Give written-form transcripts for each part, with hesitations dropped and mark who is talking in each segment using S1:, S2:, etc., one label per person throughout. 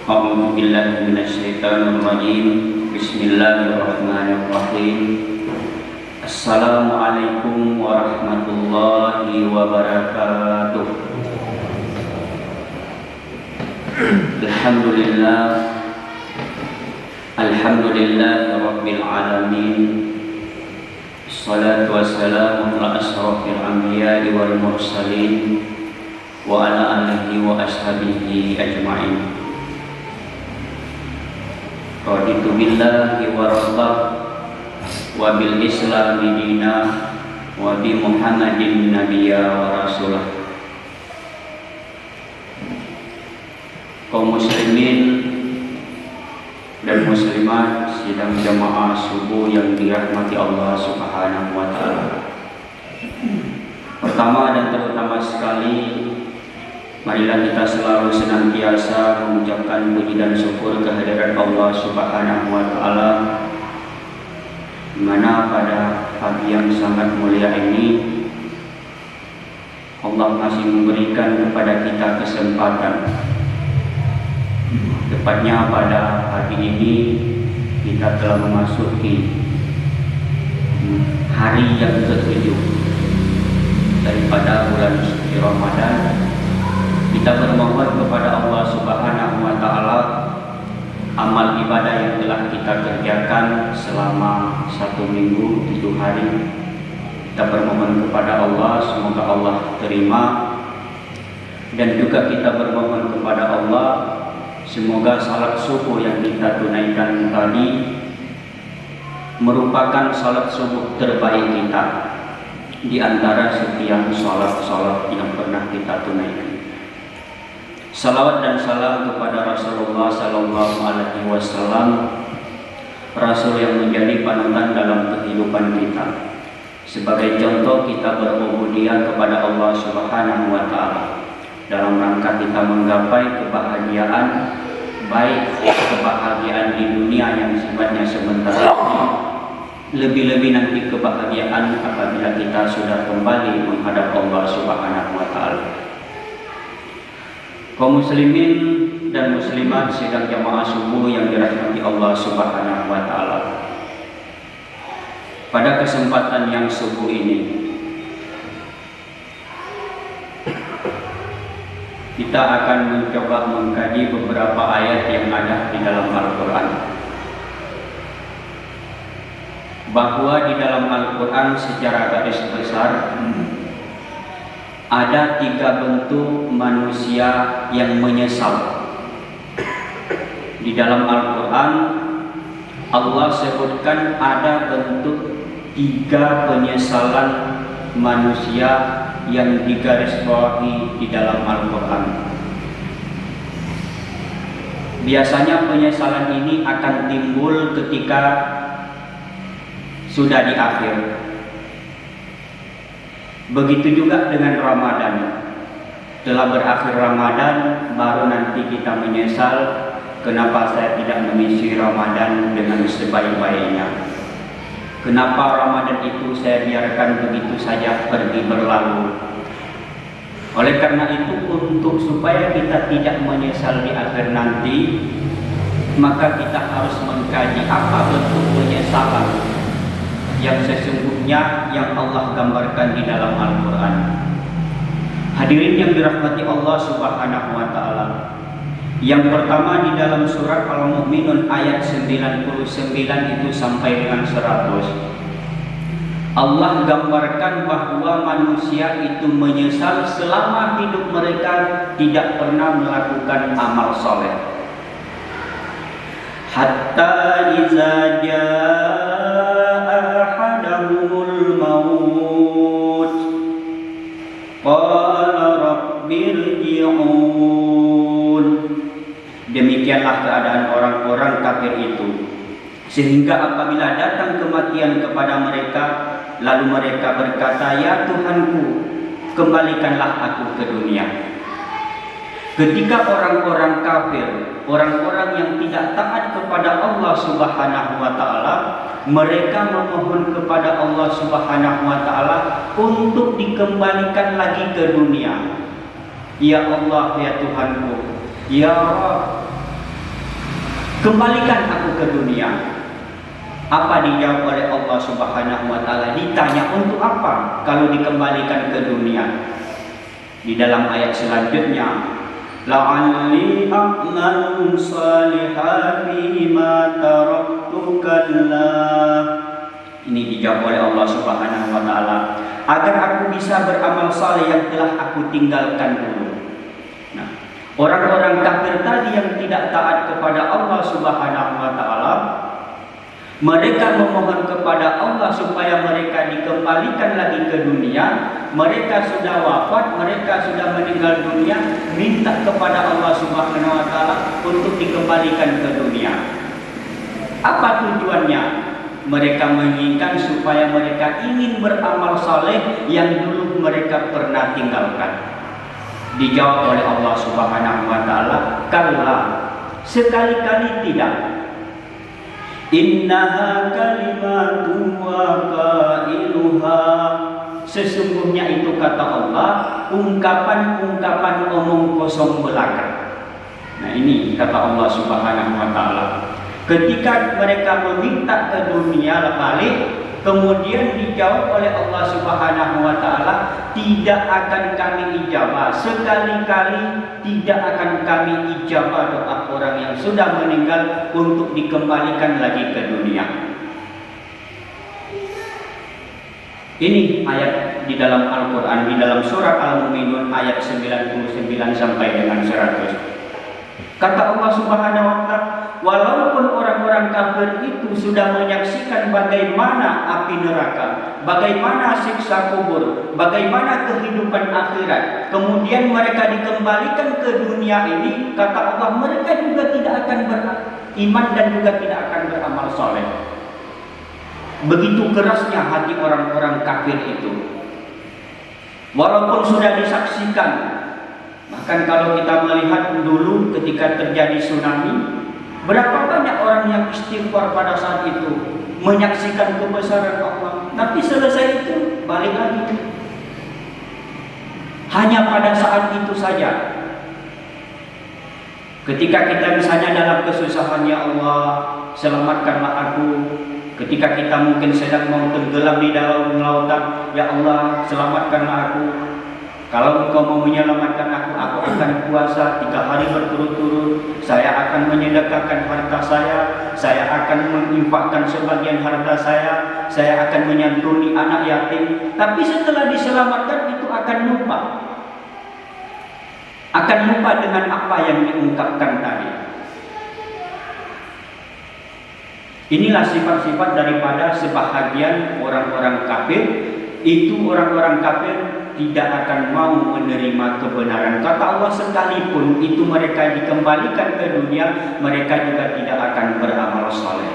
S1: A'udzu billahi minasyaitonir rajim. Bismillahirrahmanirrahim. Assalamualaikum warahmatullahi wabarakatuh. Alhamdulillahi rabbil alamin. Assalatu wassalamu ala asrofil anbiya'i wal mursalin wa ala alihi wa ashabihi ajma'in. Raditu billahi wa rabba wa bil islami dina wa bi Muhammadin nabiyya wa rasulah. Kaum muslimin dan muslimat sidang jamaah subuh yang dirahmati Allah Subhanahu wa taala. Pertama dan terutama sekali, marilah kita selalu senantiasa mengucapkan puji dan syukur kehadirat Allah Subhanahu wa taala, di mana pada pagi yang sangat mulia ini Allah masih memberikan kepada kita kesempatan. Tepatnya pada pagi ini kita telah memasuki hari yang ke-7 daripada bulan suci Ramadan. Kita bermohon kepada Allah Subhanahu wa taala amal ibadah yang telah kita kerjakan selama 1 minggu 7 hari. Kita bermohon kepada Allah semoga Allah terima, dan juga kita bermohon kepada Allah semoga salat subuh yang kita tunaikan tadi merupakan salat subuh terbaik kita di antara setiap salat-salat yang pernah kita tunaikan. Salawat dan salam kepada Rasulullah Sallallahu Alaihi Wasallam, Rasul yang menjadi panutan dalam kehidupan kita. Sebagai contoh kita berubudiyah kepada Allah Subhanahu Wa Taala dalam rangka kita menggapai kebahagiaan, baik kebahagiaan di dunia yang sifatnya sementara ini, lebih-lebih nanti kebahagiaan apabila kita sudah kembali menghadap Allah Subhanahu Wa Taala. Kaum muslimin dan muslimat sidang jamaah subuh yang dirahmati Allah Subhanahu wa taala. Pada kesempatan yang subuh ini kita akan mencoba mengkaji beberapa ayat yang ada di dalam Al-Qur'an. Bahwa di dalam Al-Qur'an secara garis besar ada 3 bentuk manusia yang menyesal. Di dalam Al-Quran Allah sebutkan ada bentuk 3 penyesalan manusia yang digarisbawahi di dalam Al-Quran. Biasanya penyesalan ini akan timbul ketika sudah di akhir. Begitu juga dengan Ramadan. Telah berakhir Ramadan, baru nanti kita menyesal kenapa saya tidak mengisi Ramadan dengan sebaik-baiknya. Kenapa Ramadan itu saya biarkan begitu saja pergi berlalu. Oleh karena itu, untuk supaya kita tidak menyesal di akhir nanti, maka kita harus mengkaji apa bentuk penyesalan yang sesungguhnya yang Allah gambarkan di dalam Al-Quran. Hadirin yang dirahmati Allah Subhanahu wa taala. Yang pertama di dalam surat Al-Mu'minun ayat 99 itu sampai dengan 100. Allah gambarkan bahwa manusia itu menyesal selama hidup mereka tidak pernah melakukan amal soleh. Hatta iza ahadahumul maut qala rabbirji'un. Demikianlah keadaan orang-orang kafir itu, sehingga apabila datang kematian kepada mereka, lalu mereka berkata, ya Tuhanku, kembalikanlah aku ke dunia. Ketika orang-orang kafir, orang-orang yang tidak taat kepada Allah Subhanahu wa taala, mereka memohon kepada Allah Subhanahu wa taala untuk dikembalikan lagi ke dunia. Ya Allah, ya Tuhanku, ya Rabb, Kembalikan aku ke dunia. Apa dijawab oleh Allah Subhanahu wa taala? Ditanya untuk apa kalau dikembalikan ke dunia? Di dalam ayat selanjutnya, la'alli a'malu salihan fima taraktu kalla. Ini dijawab oleh Allah Subhanahu wa taala, agar aku bisa beramal saleh yang telah aku tinggalkan dulu. Nah, orang-orang kafir tadi yang tidak taat kepada Allah Subhanahu wa taala, mereka memohon kepada Allah supaya mereka dikembalikan lagi ke dunia. Mereka sudah wafat, mereka sudah meninggal dunia, minta kepada Allah Subhanahu wa taala untuk dikembalikan ke dunia. Apa tujuannya? Mereka menginginkan supaya mereka ingin beramal saleh yang dulu mereka pernah tinggalkan. Dijawab oleh Allah Subhanahu wa taala, kalla, sekali-kali tidak. Innaha kalimatun wa qailuha, sesungguhnya itu kata Allah ungkapan-ungkapan omong kosong belaka. Nah, ini kata Allah Subhanahu wa taala. Ketika mereka meminta ke dunia balik, kemudian dijawab oleh Allah Subhanahu wa taala, tidak akan kami ijabah, sekali-kali tidak akan kami ijabah doa orang yang sudah meninggal untuk dikembalikan lagi ke dunia. Ini ayat di dalam Al-Quran, di dalam surat Al-Mu'minun ayat 99 sampai dengan 100. Kata Allah Subhanahu wa taala, walaupun orang-orang kafir itu sudah menyaksikan bagaimana api neraka, bagaimana siksa kubur, bagaimana kehidupan akhirat, kemudian mereka dikembalikan ke dunia ini, kata Allah, mereka juga tidak akan beriman dan juga tidak akan beramal soleh. Begitu kerasnya hati orang-orang kafir itu. Walaupun sudah disaksikan, bahkan kalau kita melihat dulu ketika terjadi tsunami, berapa banyak orang yang istighfar pada saat itu, menyaksikan kebesaran Allah, tapi selesai itu balik lagi. Hanya pada saat itu saja. Ketika kita misalnya dalam kesusahan, ya Allah, selamatkanlah aku. Ketika kita mungkin sedang mau tenggelam di dalam lautan, ya Allah, selamatkanlah aku. Kalau Engkau mau menyelamatkan aku akan puasa 3 hari berturut-turut. Saya akan menyedekahkan harta saya akan menginfakkan sebagian harta saya akan menyantuni anak yatim. Tapi setelah diselamatkan itu akan lupa. Akan lupa dengan apa yang diungkapkan tadi. Inilah sifat-sifat daripada sebahagian orang-orang kafir. Itu orang-orang kafir tidak akan mau menerima kebenaran. Kata Allah, sekalipun itu mereka dikembalikan ke dunia, mereka juga tidak akan beramal saleh.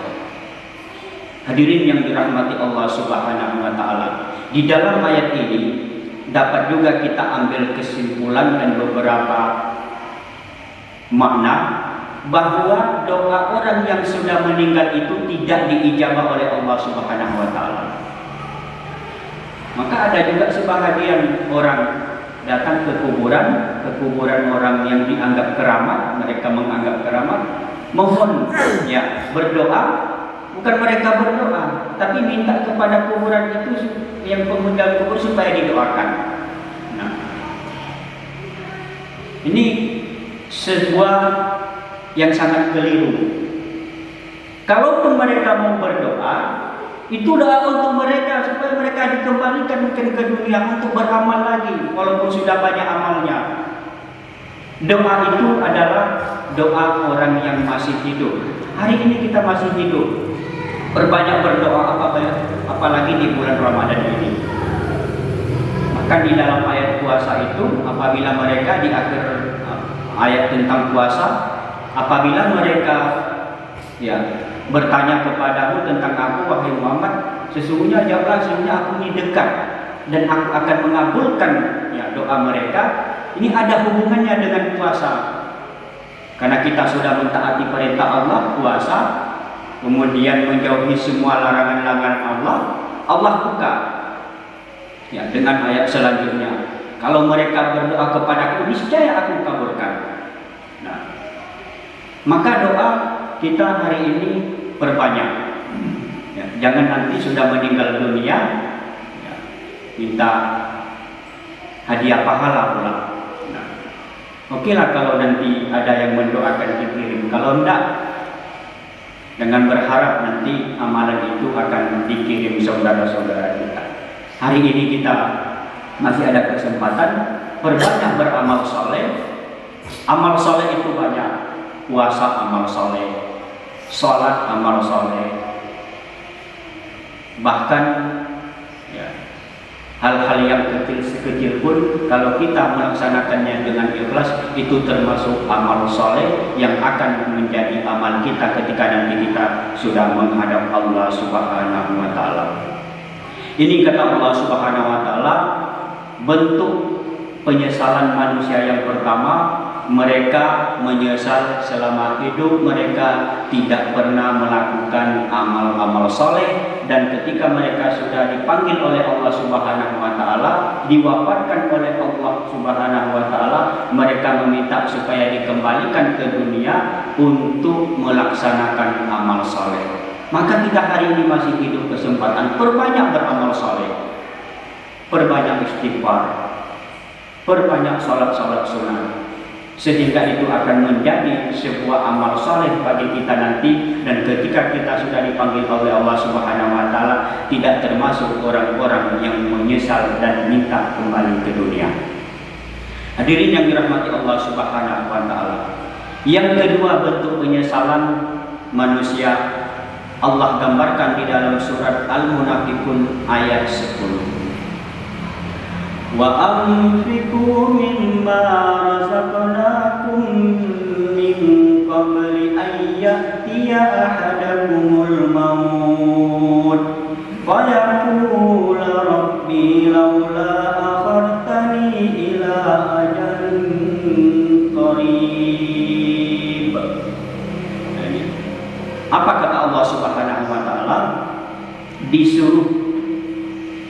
S1: Hadirin yang dirahmati Allah Subhanahu wa taala, di dalam ayat ini dapat juga kita ambil kesimpulan dan beberapa makna, bahwa doa orang yang sudah meninggal itu tidak diijabah oleh Allah Subhanahu wa taala. Maka ada juga sebahagian orang datang ke kuburan orang yang dianggap keramat, mereka menganggap keramat, mohon ya berdoa, bukan mereka berdoa, tapi minta kepada kuburan itu yang penghuni kubur supaya didoakan. Nah, ini sebuah yang sangat keliru. Kalaupun mereka mau berdoa, itu doa untuk mereka supaya mereka dikembalikan mungkin ke dunia untuk beramal lagi, walaupun sudah banyak amalnya. Doa itu adalah doa orang yang masih hidup. Hari ini kita masih hidup, berbanyak berdoa, apalagi di bulan Ramadan ini. Maka di dalam ayat puasa itu, apabila mereka di akhir ayat tentang puasa, apabila mereka bertanya kepadamu tentang aku, wahai Muhammad, sesungguhnya jawablah, sesungguhnya aku ini dekat dan aku akan mengabulkan doa mereka. Ini ada hubungannya dengan puasa, karena kita sudah mentaati perintah Allah, puasa, kemudian menjauhi semua larangan-larangan Allah. Allah buka dengan ayat selanjutnya, kalau mereka berdoa kepadaku, niscaya aku kabulkan. Nah, maka doa kita hari ini perbanyak. Ya, jangan nanti sudah meninggal dunia ya, minta hadiah pahala pula. Nah, oke lah kalau nanti ada yang mendoakan dikirim. Kalau enggak, dengan berharap nanti amalan itu akan dikirim saudara-saudara kita. Hari ini kita masih ada kesempatan, perbanyak beramal soleh. Amal soleh itu banyak. Puasa amal soleh, sholat amal soleh. Bahkan ya, hal-hal yang sekecil pun kalau kita melaksanakannya dengan ikhlas, itu termasuk amal soleh yang akan menjadi amal kita ketika nanti kita sudah menghadap Allah Subhanahu wa Ta'ala. Ini kata Allah Subhanahu wa Ta'ala, bentuk penyesalan manusia yang pertama, mereka menyesal selama hidup mereka tidak pernah melakukan amal-amal soleh, dan ketika mereka sudah dipanggil oleh Allah Subhanahu wa Ta'ala, diwafatkan oleh Allah Subhanahu wa Ta'ala, mereka meminta supaya dikembalikan ke dunia untuk melaksanakan amal soleh. Maka kita hari ini masih hidup kesempatan, perbanyak beramal soleh, perbanyak istighfar, perbanyak sholat-sholat sunnah, sehingga itu akan menjadi sebuah amal soleh bagi kita nanti. Dan ketika kita sudah dipanggil oleh Allah Subhanahu wa Ta'ala, tidak termasuk orang-orang yang menyesal dan minta kembali ke dunia. Hadirin yang dirahmati Allah Subhanahu wa Ta'ala, yang kedua bentuk penyesalan manusia Allah gambarkan di dalam surat Al-Munafiqun ayat 10. Wa anfiqu mimma razaqnakum min qabli an ya'tiya ahadakumul maut fa yaqula rabbi laula akhartani ila ajalin qarib. Apa kata Allah Subhanahu wa Ta'ala? Disuruh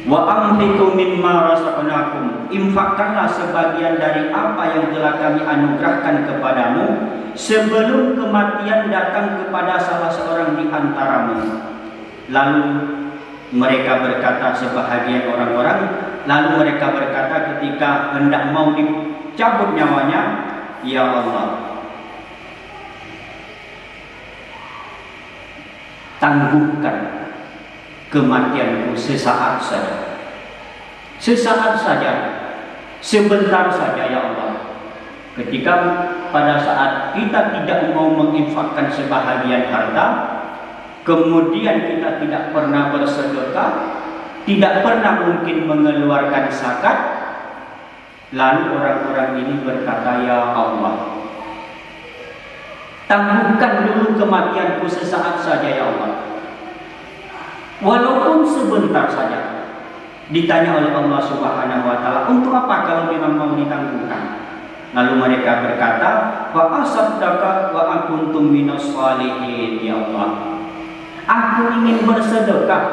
S1: wa anfiqu mimma razaqnakum, infakkanlah sebagian dari apa yang telah kami anugerahkan kepadamu sebelum kematian datang kepada salah seorang di antaramu. Lalu mereka berkata, sebahagian orang-orang lalu mereka berkata ketika hendak mau dicabut nyawanya, ya Allah, tangguhkan kematianku sesaat saja, sesaat saja, sebentar saja ya Allah. Ketika pada saat kita tidak mau menginfakkan sebahagian harta, kemudian kita tidak pernah bersedekah, tidak pernah mungkin mengeluarkan zakat, lalu orang-orang ini berkata, ya Allah, tangguhkan dulu kematianku sesaat saja ya Allah, walaupun sebentar saja. Ditanya oleh Allah Subhanahu wa Ta'ala, untuk apa kalau memang mau ditangguhkan? Lalu mereka berkata, wa asaddaka wa akuntum minas shalihin, ya Allah, aku ingin bersedekah,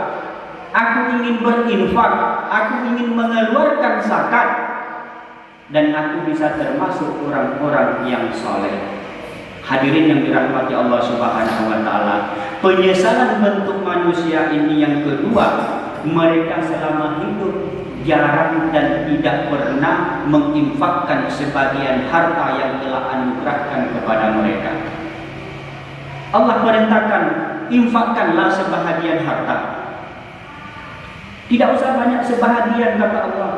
S1: aku ingin berinfak, aku ingin mengeluarkan zakat, dan aku bisa termasuk orang-orang yang saleh. Hadirin yang dirahmati Allah Subhanahu wa Ta'ala, penyesalan bentuk manusia ini yang kedua, mereka selama hidup jarang dan tidak pernah menginfakkan sebagian harta yang telah anugerahkan kepada mereka. Allah perintahkan, infakkanlah sebahagian harta. Tidak usah banyak, sebahagian kata Allah,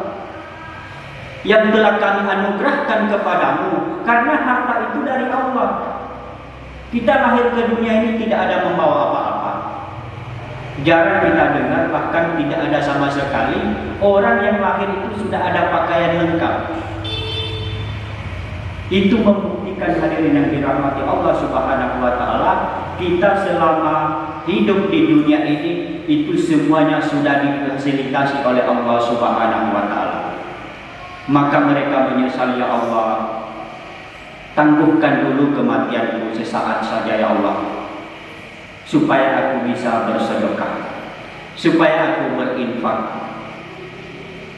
S1: yang telah kami anugerahkan kepadamu, karena harta itu dari Allah. Kita lahir ke dunia ini tidak ada membawa apa-apa. Jarang kita dengar, bahkan tidak ada sama sekali orang yang lahir itu sudah ada pakaian lengkap. Itu membuktikan, hadirin yang dirahmati Allah Subhanahu wa Ta'ala, kita selama hidup di dunia ini itu semuanya sudah difasilitasi oleh Allah Subhanahu wa Ta'ala. Maka mereka menyesal, ya Allah, tangguhkan dulu kematianku sesaat saja ya Allah, supaya aku bisa bersedekah, supaya aku berinfak.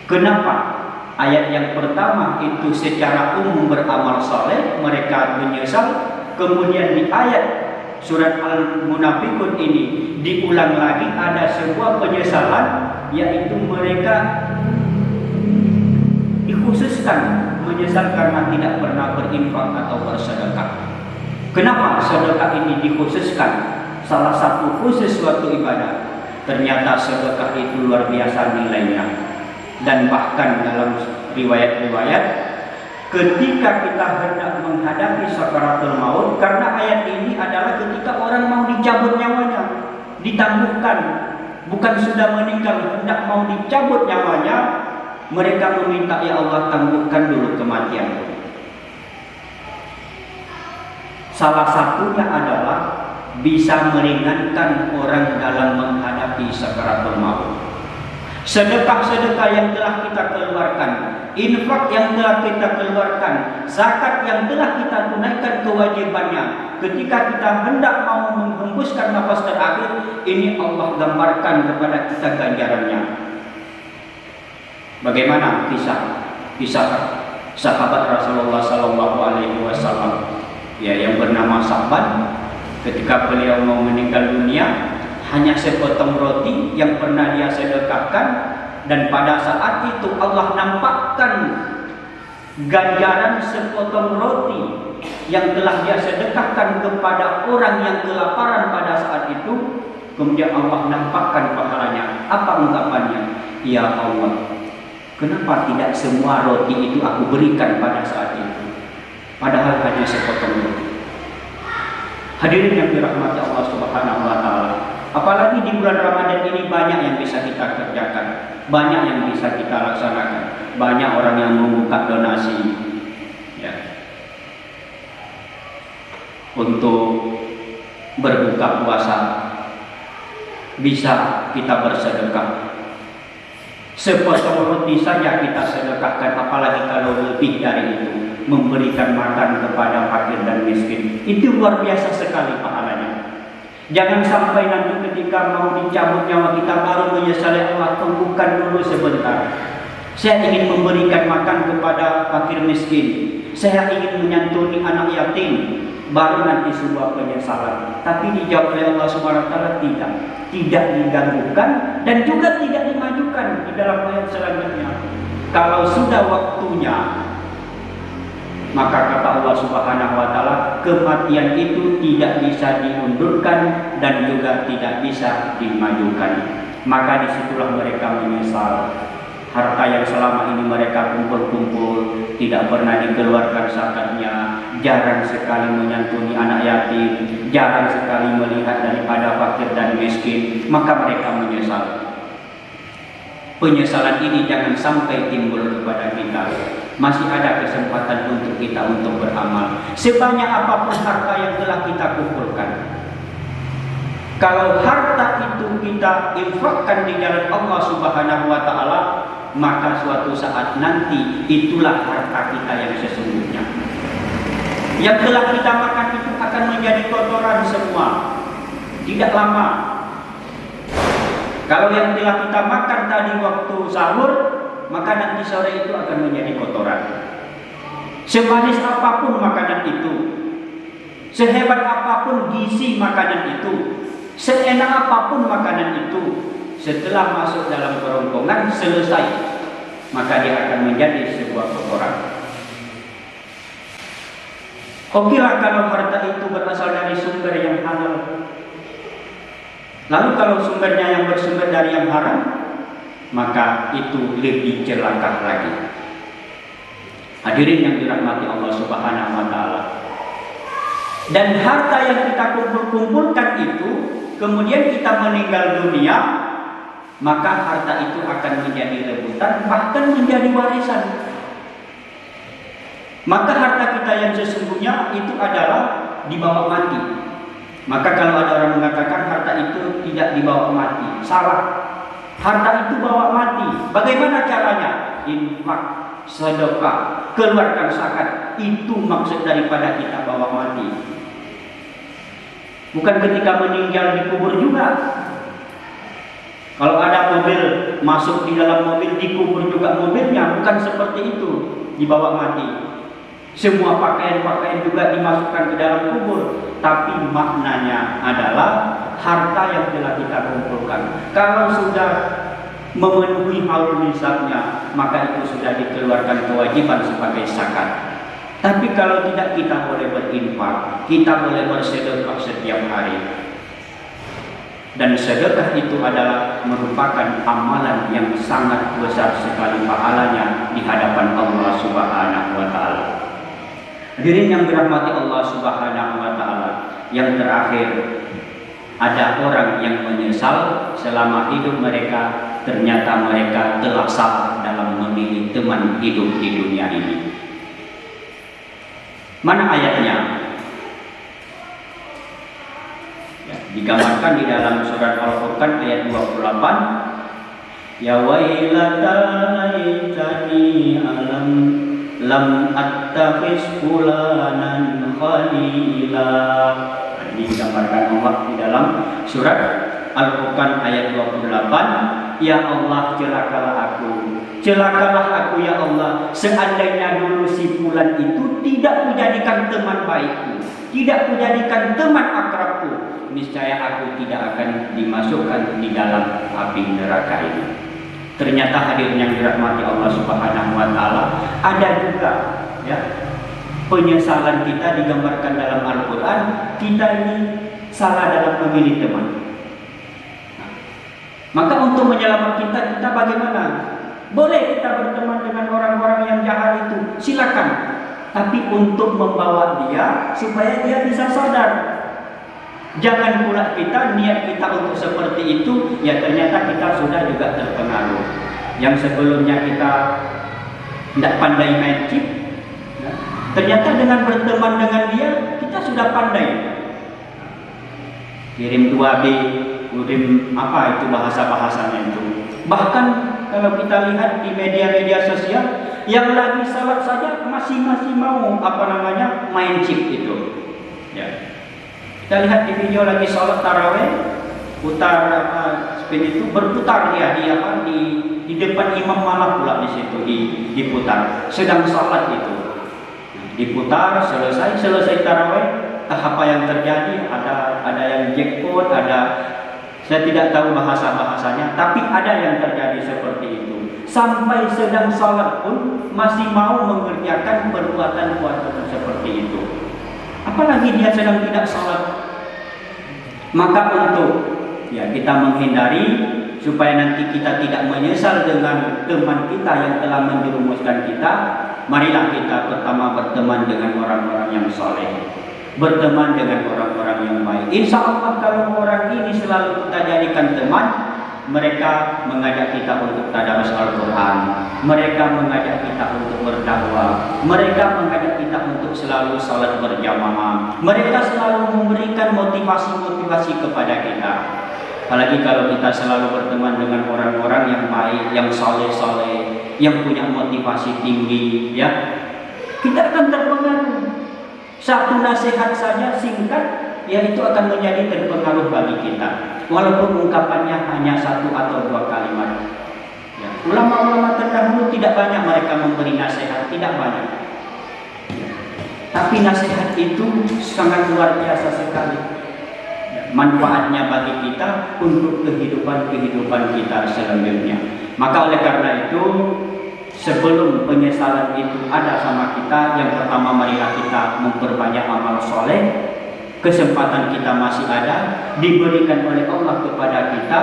S1: Kenapa? Ayat yang pertama itu secara umum beramal saleh, mereka menyesal. Kemudian di ayat surat Al-Munafiqun ini diulang lagi, ada sebuah penyesalan, yaitu mereka dikhususkan menyesal karena tidak pernah berinfak atau bersedekah. Kenapa sedekah ini dikhususkan? Salah satu khusus suatu ibadah, ternyata sedekah itu luar biasa nilainya. Dan bahkan dalam riwayat-riwayat, ketika kita hendak menghadapi sakaratul maut, karena ayat ini adalah ketika orang mau dicabut nyawanya, ditangguhkan, bukan sudah meninggal, hendak mau dicabut nyawanya, mereka meminta, ya Allah, tangguhkan dulu kematian. Salah satunya adalah bisa meringankan orang dalam menghadapi sakaratul maut. Sedekah-sedekah yang telah kita keluarkan, infak yang telah kita keluarkan, zakat yang telah kita tunaikan kewajibannya, ketika kita hendak mau menghembuskan nafas terakhir, ini Allah gambarkan kepada kita ganjarannya. Bagaimana kisah sahabat Rasulullah SAW, ya, yang bernama Sa'ban, ketika beliau mau meninggal dunia, hanya sepotong roti yang pernah dia sedekahkan, dan pada saat itu Allah nampakkan ganjaran sepotong roti yang telah dia sedekahkan kepada orang yang kelaparan pada saat itu. Kemudian Allah nampakkan pahalanya. Apa ungkapannya? Ya Allah, kenapa tidak semua roti itu aku berikan pada saat itu, padahal hanya sepotong roti. Hadirin yang dirahmati Allah Subhanahu wa Ta'ala, apalagi di bulan Ramadan ini banyak yang bisa kita kerjakan, banyak yang bisa kita laksanakan. Banyak orang yang membuka donasi, ya, untuk berbuka puasa. Bisa kita bersedekah. Sepotong roti saja kita sedekahkan, apalagi kalau lebih dari itu, memberikan makan kepada fakir dan miskin. Itu luar biasa sekali pahalanya. Jangan sampai nanti ketika mau dicabut nyawa kita baru menyesali, Allah, tunggukan dulu sebentar. Saya ingin memberikan makan kepada fakir miskin, saya ingin menyantuni anak yatim, baru nanti sebuah penyesalan. Tapi dijawab oleh Allah Subhanahu wa Ta'ala, tidak diganggukan dan juga tidak dimajukan di dalam ayat selanjutnya. Kalau sudah waktunya, maka kata Allah Subhanahu wa Ta'ala, kematian itu tidak bisa diundurkan dan juga tidak bisa dimajukan. Maka disitulah mereka menyesal. Harta yang selama ini mereka kumpul-kumpul tidak pernah dikeluarkan zakatnya, jarang sekali menyantuni anak yatim, jarang sekali melihat daripada fakir dan miskin, maka mereka menyesal. Penyesalan ini jangan sampai timbul kepada kita. Masih ada kesempatan untuk kita untuk beramal. Sebanyak apapun harta yang telah kita kumpulkan, kalau harta itu kita infakkan di jalan Allah Subhanahu wa Ta'ala, maka suatu saat nanti itulah harta kita yang sesungguhnya. Yang telah kita makan itu akan menjadi kotoran semua. Tidak lama. Kalau yang telah kita makan tadi waktu sahur, maka nanti sore itu akan menjadi kotoran. Semanis apapun makanan itu, sehebat apapun gizi makanan itu, seenak apapun makanan itu, setelah masuk dalam kerongkongan selesai, maka dia akan menjadi sebuah kotoran. Okelah kalau harta itu berasal dari sumber yang halal. Lalu kalau sumbernya yang bersumber dari yang haram, maka itu lebih celaka lagi. Hadirin yang dirahmati Allah Subhanahu wa Ta'ala. Dan harta yang kita kumpulkan itu, kemudian kita meninggal dunia, maka harta itu akan menjadi rebutan, bahkan menjadi warisan. Maka harta kita yang sesungguhnya itu adalah dibawa mati. Maka kalau ada orang mengatakan harta itu tidak dibawa mati, salah. Harta itu bawa mati. Bagaimana caranya? Infak, sedekah, keluarkan zakat. Itu maksud daripada kita bawa mati. Bukan ketika meninggal dikubur juga. Kalau ada mobil masuk di dalam mobil, dikubur juga mobilnya, bukan seperti itu, dibawa mati. Semua pakaian-pakaian juga dimasukkan ke dalam kubur. Tapi maknanya adalah harta yang telah kita kumpulkan. Kalau sudah memenuhi haul nisabnya, maka itu sudah dikeluarkan kewajiban sebagai zakat. Tapi kalau tidak, kita boleh berinfak, kita boleh bersedekah setiap hari. Dan sedekah itu adalah merupakan amalan yang sangat besar sekali pahalanya di hadapan Allah Subhanahu wa taala. Hadirin yang dirahmati Allah Subhanahu wa taala, yang terakhir, ada orang yang menyesal selama hidup mereka, ternyata mereka telah salah dalam memilih teman hidup di dunia ini. Mana ayatnya? Ya, digambarkan di dalam surat Al-Furqan ayat 28. Ya wailata laitani lam attakhiz fulanan khalila. Digambarkan Allah di dalam surat Al-Furqan ayat 28. Ya Allah, celakalah aku ya Allah, seandainya dulu si fulan itu tidak kujadikan teman baikku, tidak kujadikan teman akrabku, niscaya aku tidak akan dimasukkan di dalam api neraka ini. Ternyata hadirin yang dirahmati Allah Subhanahu wa taala, ada juga ya penyesalan kita digambarkan dalam Al-Qur'an. Kita ini salah dalam memilih teman. Maka untuk menyelamatkan kita bagaimana? Boleh kita berteman dengan orang-orang yang jahat itu, silakan. Tapi untuk membawa dia supaya dia bisa sadar. Jangan pula kita niat kita untuk seperti itu, ya ternyata kita sudah juga terpengaruh. Yang sebelumnya kita tidak pandai main chip, ya, ternyata dengan berteman dengan dia kita sudah pandai. Kirim 2B, kirim apa itu bahasa-bahasanya itu. Bahkan kalau kita lihat di media-media sosial, yang lagi salat saja masih mau main chip itu. Ya. Kita lihat di video lagi sholat taraweh, putar spin itu berputar dia di depan imam, malah pula di situ diputar. Sedang sholat itu diputar, selesai taraweh, apa yang terjadi? Ada yang jackpot, saya tidak tahu bahasanya, tapi ada yang terjadi seperti itu. Sampai sedang sholat pun masih mau mengerjakan perbuatan seperti itu. Apalagi dia sedang tidak sholat. Maka untuk kita menghindari supaya nanti kita tidak menyesal dengan teman kita yang telah menjerumuskan kita, marilah kita pertama berteman dengan orang-orang yang soleh, berteman dengan orang-orang yang baik. Insya Allah kalau orang ini selalu kita jadikan teman, mereka mengajak kita untuk tadarus Al-Quran, mereka mengajak kita untuk berdakwah, mereka mengajak kita untuk selalu salat berjamaah, mereka selalu memberikan motivasi kepada kita. Apalagi kalau kita selalu berteman dengan orang-orang yang baik, yang soleh-soleh, yang punya motivasi tinggi, ya, kita akan terpengaruh. Satu nasihat saja singkat, ya itu akan menjadi terpengaruh bagi kita. Walaupun ungkapannya hanya 1 atau 2 kalimat. Ya. Ulama-ulama terdahulu tidak banyak mereka memberi nasihat, tidak banyak. Ya. Tapi nasihat itu sangat luar biasa sekali. Ya. Manfaatnya bagi kita untuk kehidupan kita selanjutnya. Maka oleh karena itu, sebelum penyesalan itu ada sama kita, yang pertama marilah kita memperbanyak amal soleh. Kesempatan kita masih ada, diberikan oleh Allah kepada kita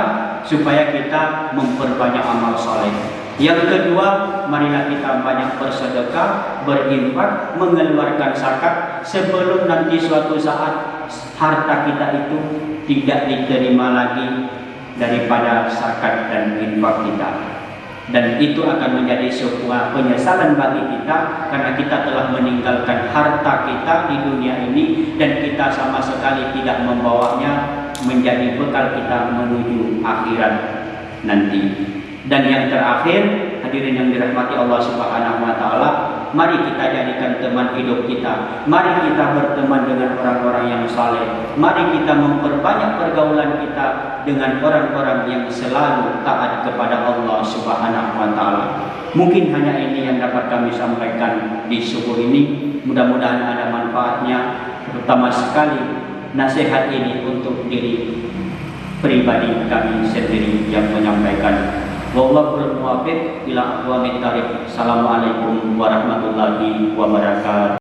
S1: supaya kita memperbanyak amal soleh. Yang kedua, marilah kita banyak bersedekah, berinfak, mengeluarkan zakat sebelum nanti suatu saat harta kita itu tidak diterima lagi daripada zakat dan infak kita. Dan itu akan menjadi sebuah penyesalan bagi kita karena kita telah meninggalkan harta kita di dunia ini dan kita sama sekali tidak membawanya menjadi bekal kita menuju akhirat nanti. Dan yang terakhir, hadirin yang dirahmati Allah Subhanahu wa taala, Mari kita jadikan teman hidup kita. Mari kita berteman dengan orang-orang yang saleh. Mari kita memperbanyak pergaulan kita dengan orang-orang yang selalu taat kepada Allah Subhanahu wa taala. Mungkin hanya ini yang dapat kami sampaikan di subuh ini. Mudah-mudahan ada manfaatnya, terutama sekali nasihat ini untuk diri pribadi kami sendiri yang menyampaikan. Wallahul muwaffiq ila aqwamit thariq. Assalamualaikum warahmatullahi wabarakatuh.